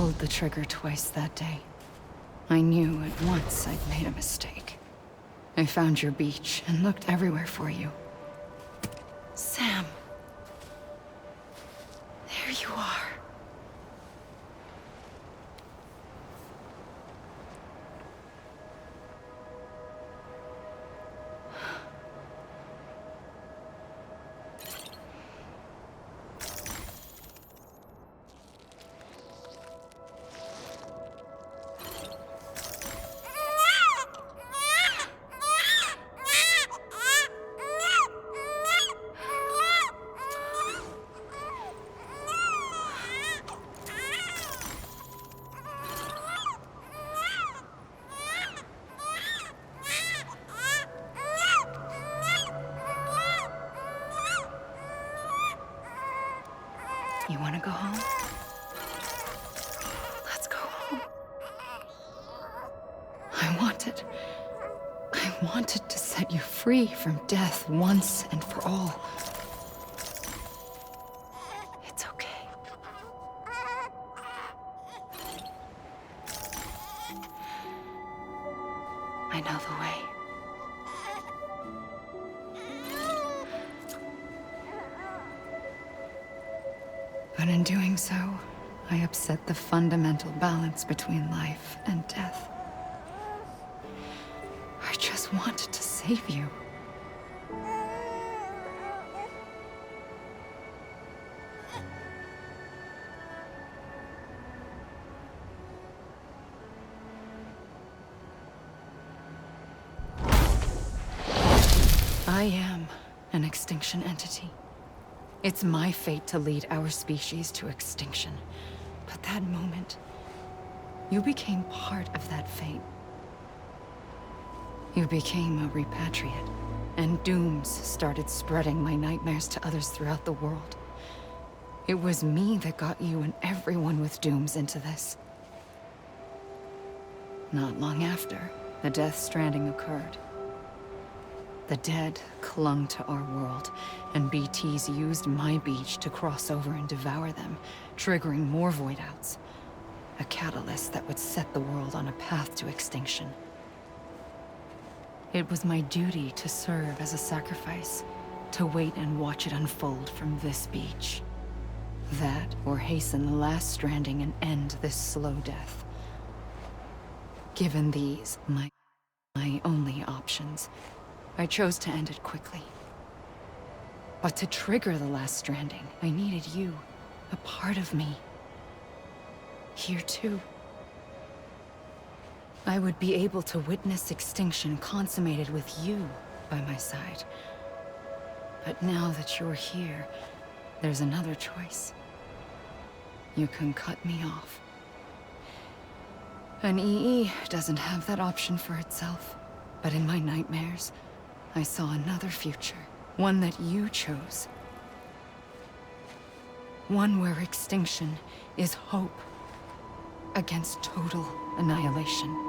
pulled the trigger twice that day. I knew at once I'd made a mistake. I found your beach and looked everywhere for you. Sam. There you are. You want to go home? Let's go home. I wanted to set you free from death once and for all. It's okay. I know the way. But in doing so, I upset the fundamental balance between life and death. I just wanted to save you. I am an extinction entity. It's my fate to lead our species to extinction. But that moment, you became part of that fate. You became a repatriate, and dooms started spreading my nightmares to others throughout the world. It was me that got you and everyone with dooms into this. Not long after, the Death Stranding occurred. The dead clung to our world, and BTs used my beach to cross over and devour them, triggering more void outs. A catalyst that would set the world on a path to extinction. It was my duty to serve as a sacrifice, to wait and watch it unfold from this beach. That, or hasten the last stranding and end this slow death. Given these, my only options, I chose to end it quickly. But to trigger the last stranding, I needed you, a part of me. Here too. I would be able to witness extinction consummated with you by my side. But now that you're here, there's another choice. You can cut me off. An EE doesn't have that option for itself. But in my nightmares, I saw another future. One that you chose. One where extinction is hope against total annihilation.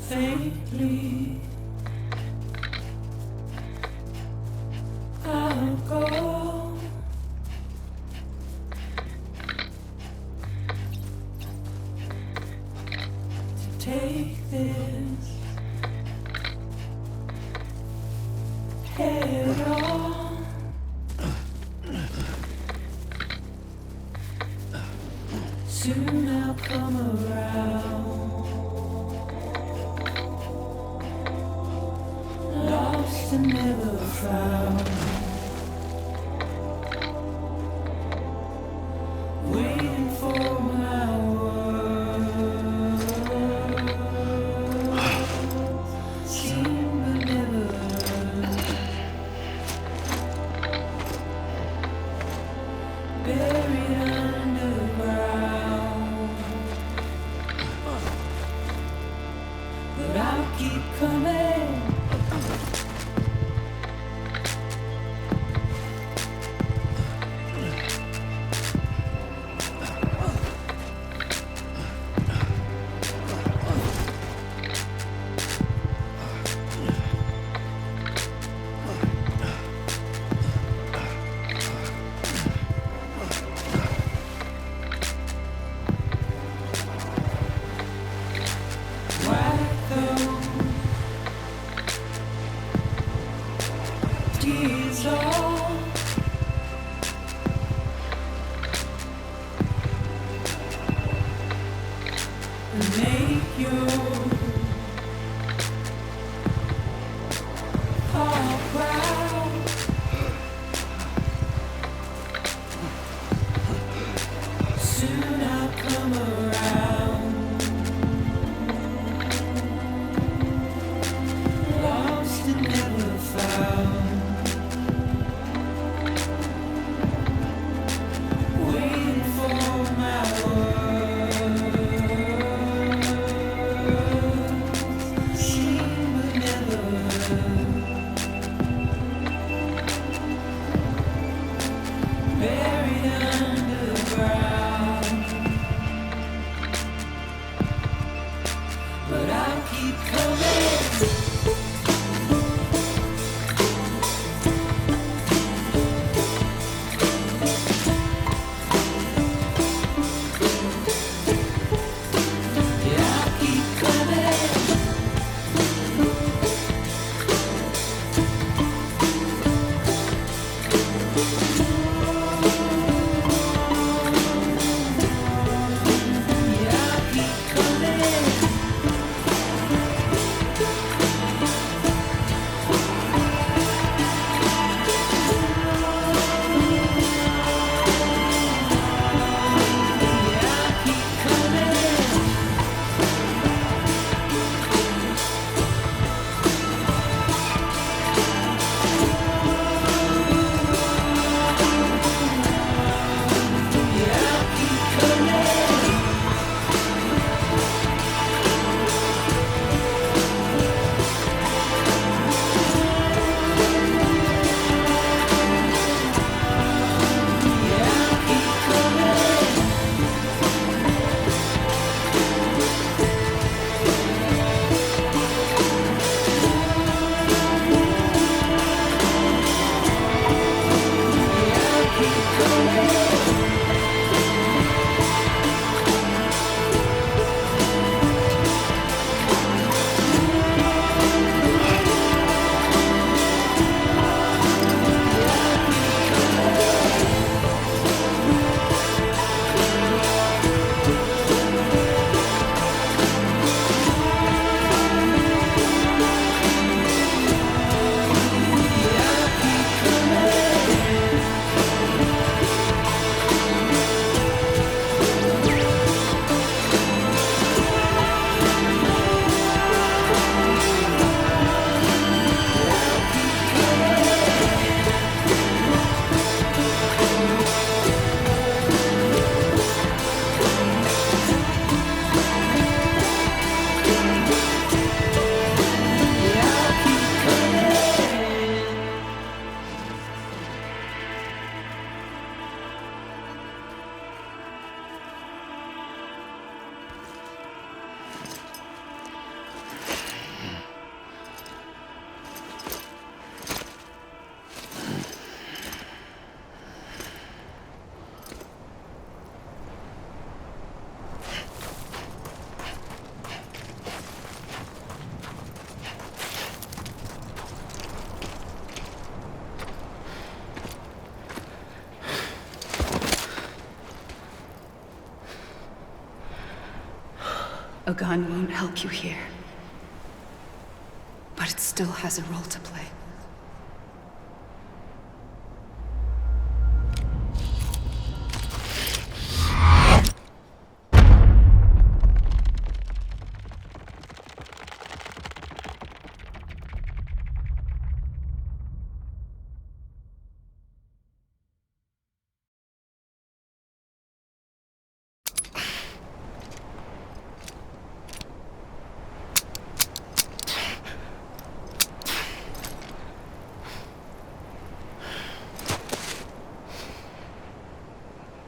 Faintly, I'll go to take this head on. Soon I'll come around. Lost and never found. is all. And make your heart proud. Soon I'll come around. Lost and never found. Waiting for my words. Seen but never heard. Buried underground. But I'll keep coming. Yeah, I'll keep coming. Yeah, I'll keep coming. Yeah, I'll keep coming. Yeah, I'll keep coming. Yeah, I'll keep coming. Yeah, I'll keep coming. A gun won't help you here. But it still has a role to play.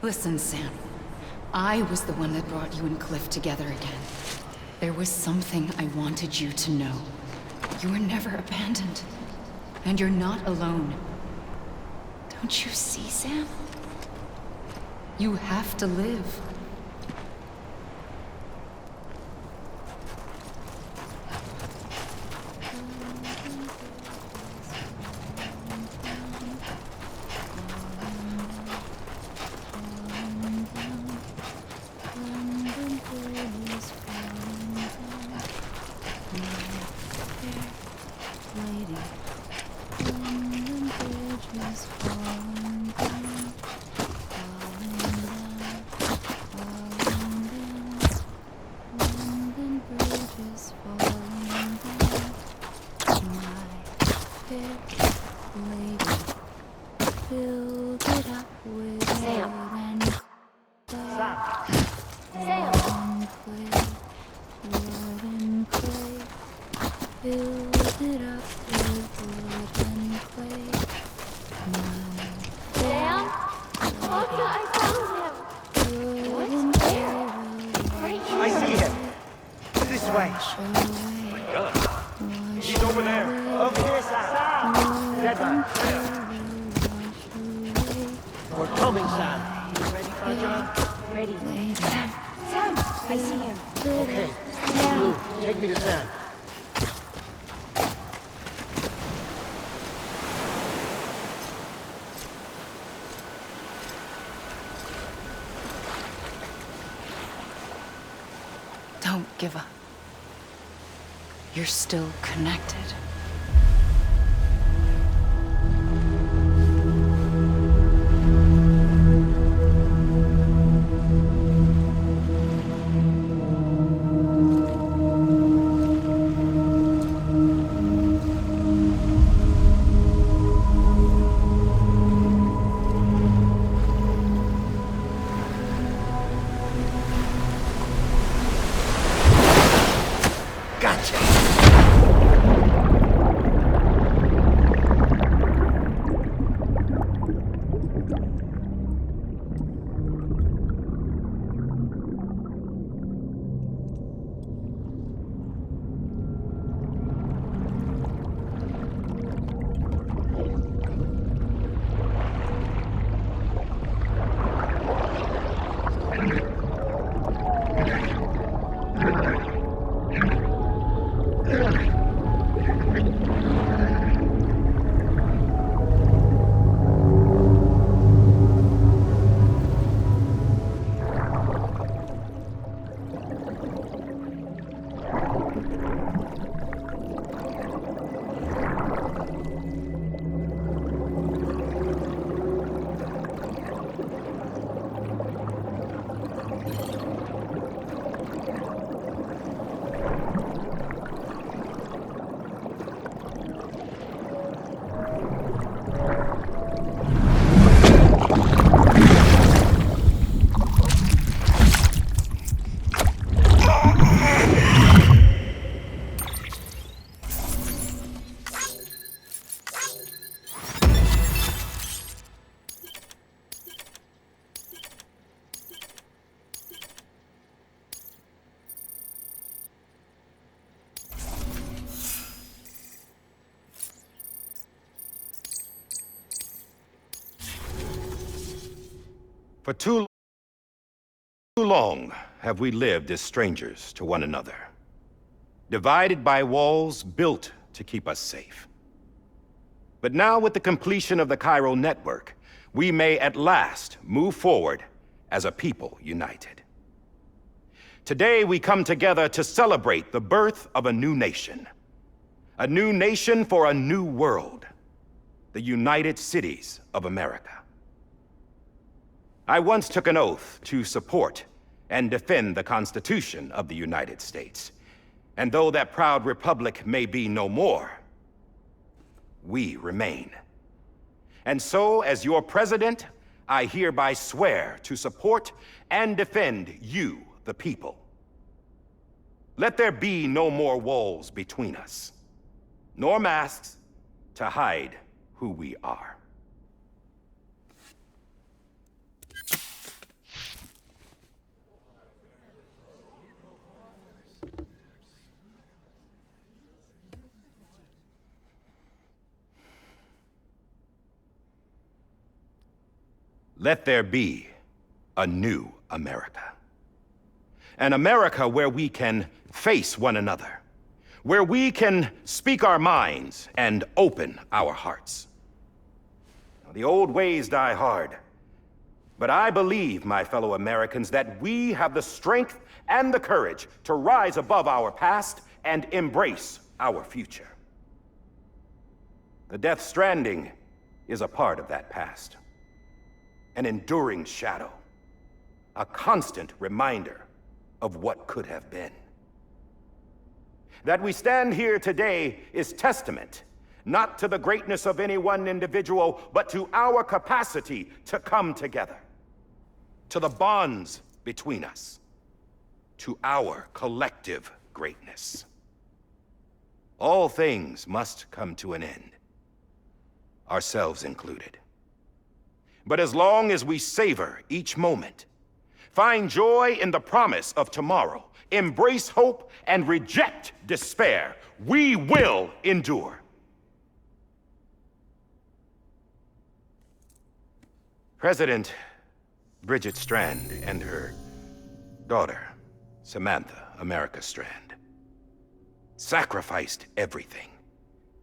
Listen, Sam. I was the one that brought you and Cliff together again. There was something I wanted you to know. You were never abandoned. And you're not alone. Don't you see, Sam? You have to live. lady. London Bridge is falling down, falling down, falling down. London Bridge is falling down. My fair lady, build it up with Sam. wood and clay. Sam. Wood and clay. Build it up with wood and clay. Sam? Look, I found him. Wood and clay will I see him. This way. wash away. He's over there. Over here, Sam. Dead man. We're coming, Sam. You ready for a job? Ready. Sam. Sam. I see him. Okay. Blue, take me to Sam. Don't give up. You're still connected. Gotcha. For too long have we lived as strangers to one another, divided by walls built to keep us safe. But now, with the completion of the Cairo network, we may at last move forward as a people united. Today, we come together to celebrate the birth of a new nation for a new world, the United Cities of America. I once took an oath to support and defend the Constitution of the United States. And though that proud republic may be no more, we remain. And so, as your president, I hereby swear to support and defend you, the people. Let there be no more walls between us, nor masks to hide who we are. Let there be a new America. An America where we can face one another, where we can speak our minds and open our hearts. Now, the old ways die hard, but I believe, my fellow Americans, that we have the strength and the courage to rise above our past and embrace our future. The Death Stranding is a part of that past. An enduring shadow. A constant reminder of what could have been. That we stand here today is testament, not to the greatness of any one individual, but to our capacity to come together. To the bonds between us. To our collective greatness. All things must come to an end. Ourselves included. But as long as we savor each moment, find joy in the promise of tomorrow, embrace hope, and reject despair, we will endure. President Bridget Strand and her daughter, Samantha America Strand, sacrificed everything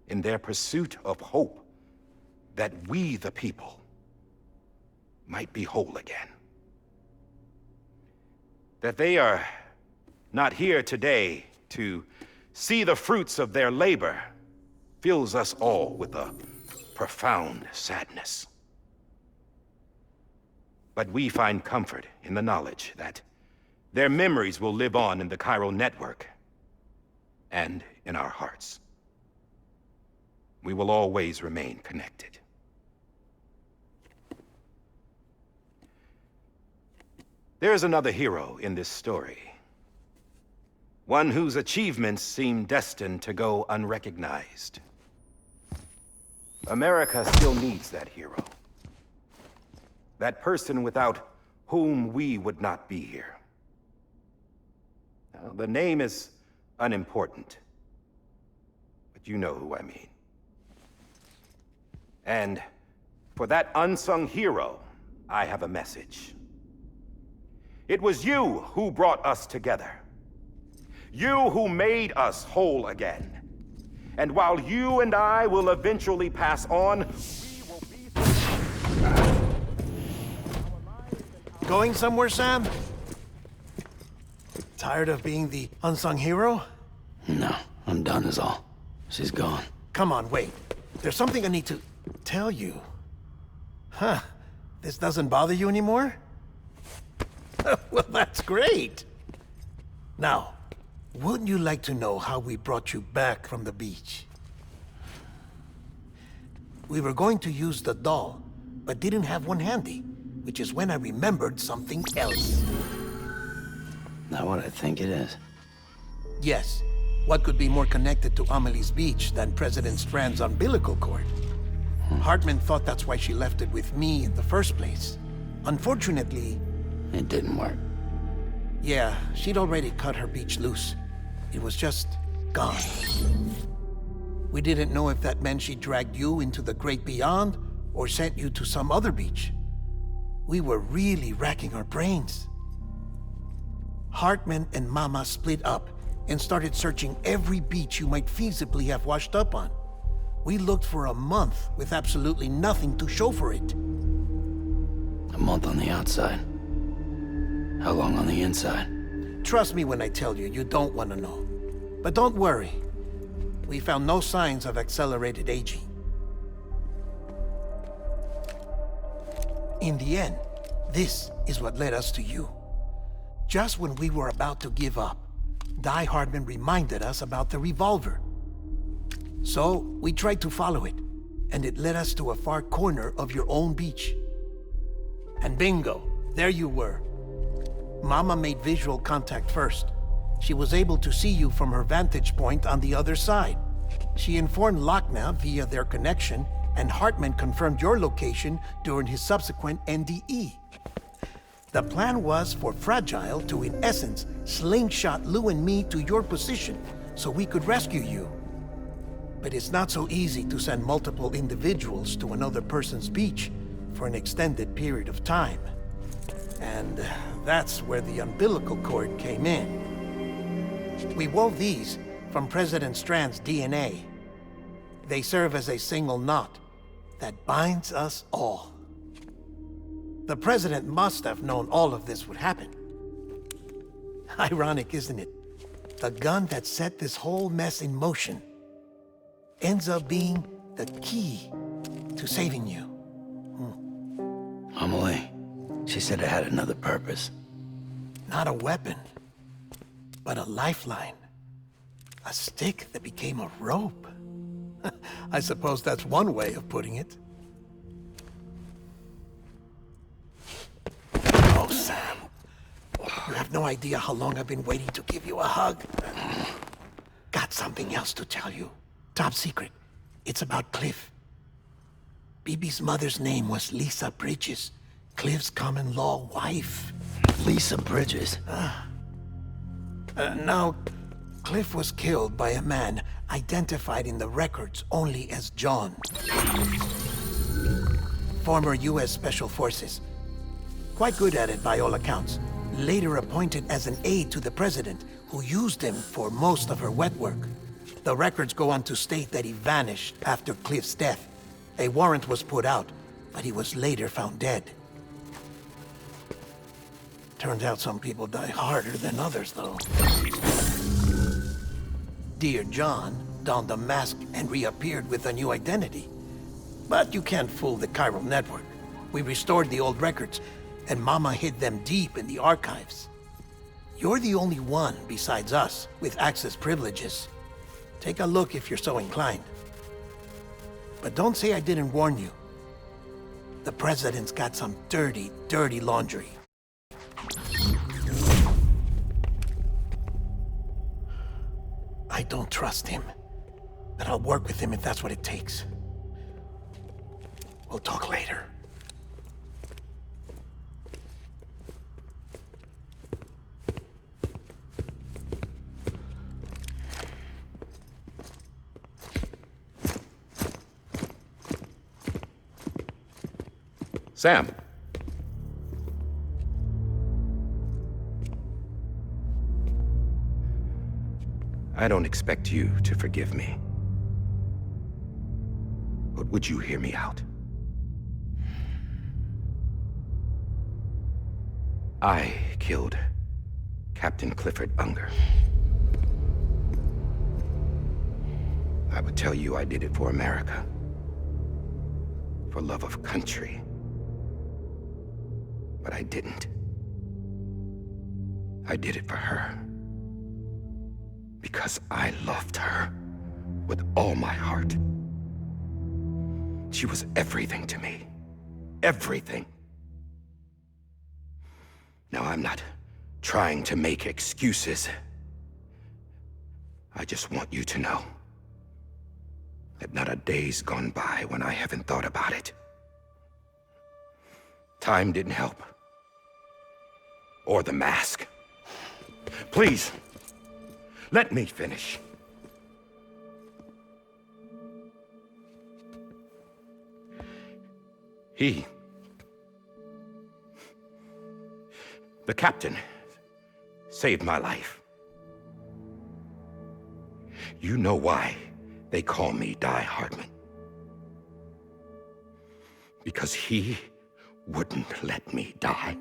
in their pursuit of hope that we, the people, might be whole again. That they are not here today to see the fruits of their labor fills us all with a profound sadness. But we find comfort in the knowledge that their memories will live on in the chiral network and in our hearts. We will always remain connected. There is another hero in this story. One whose achievements seem destined to go unrecognized. America still needs that hero. That person without whom we would not be here. Now, the name is unimportant, but you know who I mean. And for that unsung hero, I have a message. It was you who brought us together. You who made us whole again. And while you and I will eventually pass on, we will be... Going somewhere, Sam? Tired of being the unsung hero? No, I'm done is all. She's gone. Come on, wait. There's something I need to tell you. Huh. This doesn't bother you anymore? Well, that's great. Now, wouldn't you like to know how we brought you back from the beach? We were going to use the doll, but didn't have one handy, which is when I remembered something else. Not what I think it is. Yes. What could be more connected to Amelie's beach than President Strand's umbilical cord? Hartman thought that's why she left it with me in the first place. Unfortunately... It didn't work. Yeah, she'd already cut her beach loose. It was just gone. We didn't know if that meant she dragged you into the great beyond or sent you to some other beach. We were really racking our brains. Hartman and Mama split up and started searching every beach you might feasibly have washed up on. We looked for a month with absolutely nothing to show for it. A month on the outside. How long on the inside? Trust me when I tell you, you don't want to know. But don't worry. We found no signs of accelerated aging. In the end, this is what led us to you. Just when we were about to give up, Die Hardman reminded us about the revolver. So, we tried to follow it, and it led us to a far corner of your own beach. And bingo, there you were. Mama made visual contact first. She was able to see you from her vantage point on the other side. She informed Lochna via their connection, and Hartman confirmed your location during his subsequent NDE. The plan was for Fragile to, in essence, slingshot Lou and me to your position so we could rescue you. But it's not so easy to send multiple individuals to another person's beach for an extended period of time. And that's where the umbilical cord came in. We wove these from President Strand's DNA. They serve as a single knot that binds us all. The President must have known all of this would happen. Ironic, isn't it? The gun that set this whole mess in motion ends up being The key to saving you. Amelie, she said it had another purpose. Not a weapon, but a lifeline. A stick that became a rope. I suppose that's one way of putting it. Oh, Sam. You have no idea how long I've been waiting to give you a hug. Got something else to tell you. Top secret. It's about Cliff. Bibi's mother's name was Lisa Bridges, Cliff's common-law wife. Lisa Bridges? Now, Cliff was killed by a man identified in the records only as John. Former U.S. Special Forces. Quite good at it by all accounts. Later appointed as an aide to the president, who used him for most of her wet work. The records go on to state that he vanished after Cliff's death. A warrant was put out, but he was later found dead. Turns out some people die harder than others, though. Dear John donned a mask and reappeared with a new identity. But you can't fool the chiral network. We restored the old records, and Mama hid them deep in the archives. You're the only one besides us with access privileges. Take a look if you're so inclined. But don't say I didn't warn you. The president's got some dirty, dirty laundry. I don't trust him, but I'll work with him if that's what it takes. We'll talk later. Sam. I don't expect you to forgive me. But would you hear me out? I killed Captain Clifford Unger. I would tell you I did it for America. For love of country. But I didn't. I did it for her. Because I loved her with all my heart. She was everything to me. Everything. Now, I'm not trying to make excuses. I just want you to know that not a day's gone by when I haven't thought about it. Time didn't help. Or the mask. Please, let me finish. The captain, saved my life. You know why they call me Die Hardman. Because he wouldn't let me die.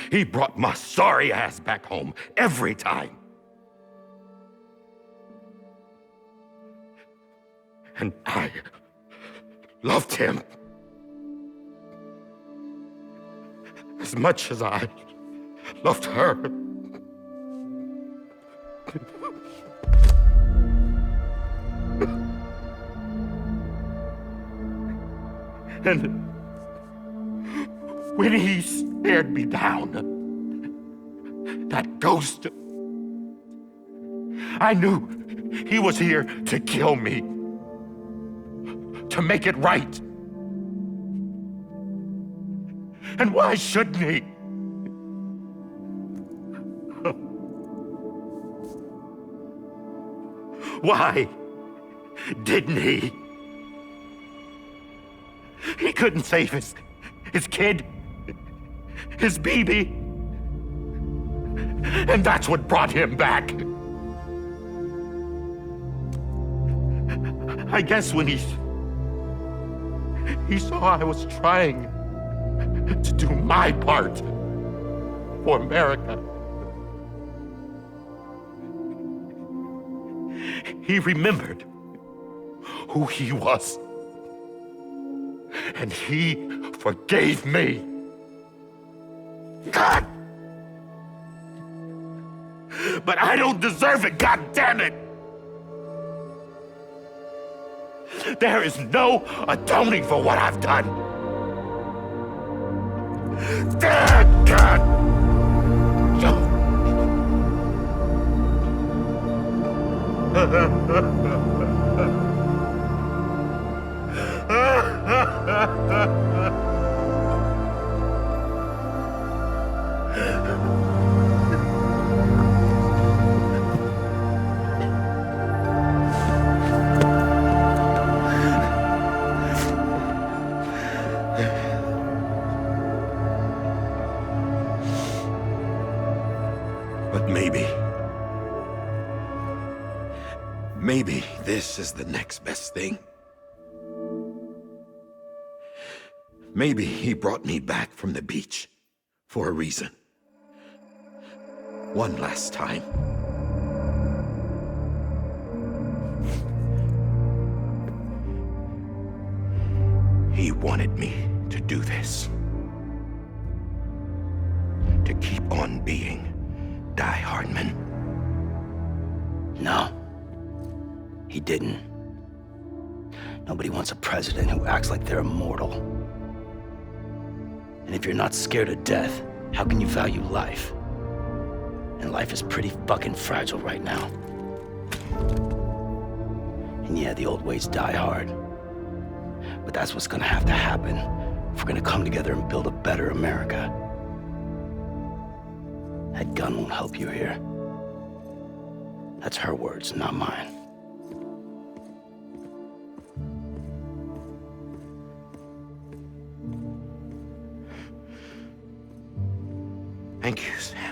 He brought my sorry ass back home every time. And I loved him as much as I loved her. And when he stared me down, that ghost, I knew he was here to kill me, to make it right. And why shouldn't he? Why didn't he? He couldn't save his kid, his baby. And that's what brought him back. I guess when he saw I was trying to do my part for America, he remembered who he was. And he forgave me. God! But I don't deserve it, God damn it! There is no atoning for what I've done. Damn, God! But maybe this is the next best thing. Maybe he brought me back from the beach for a reason. One last time. He wanted me to do this. To keep on being Die Hardman. No. He didn't. Nobody wants a president who acts like they're immortal. And if you're not scared of death, how can you value life? And life is pretty fucking fragile right now. And yeah, the old ways die hard. But that's what's gonna have to happen if we're gonna come together and build a better America. That gun won't help you here. That's her words, not mine. Thank you, Sam.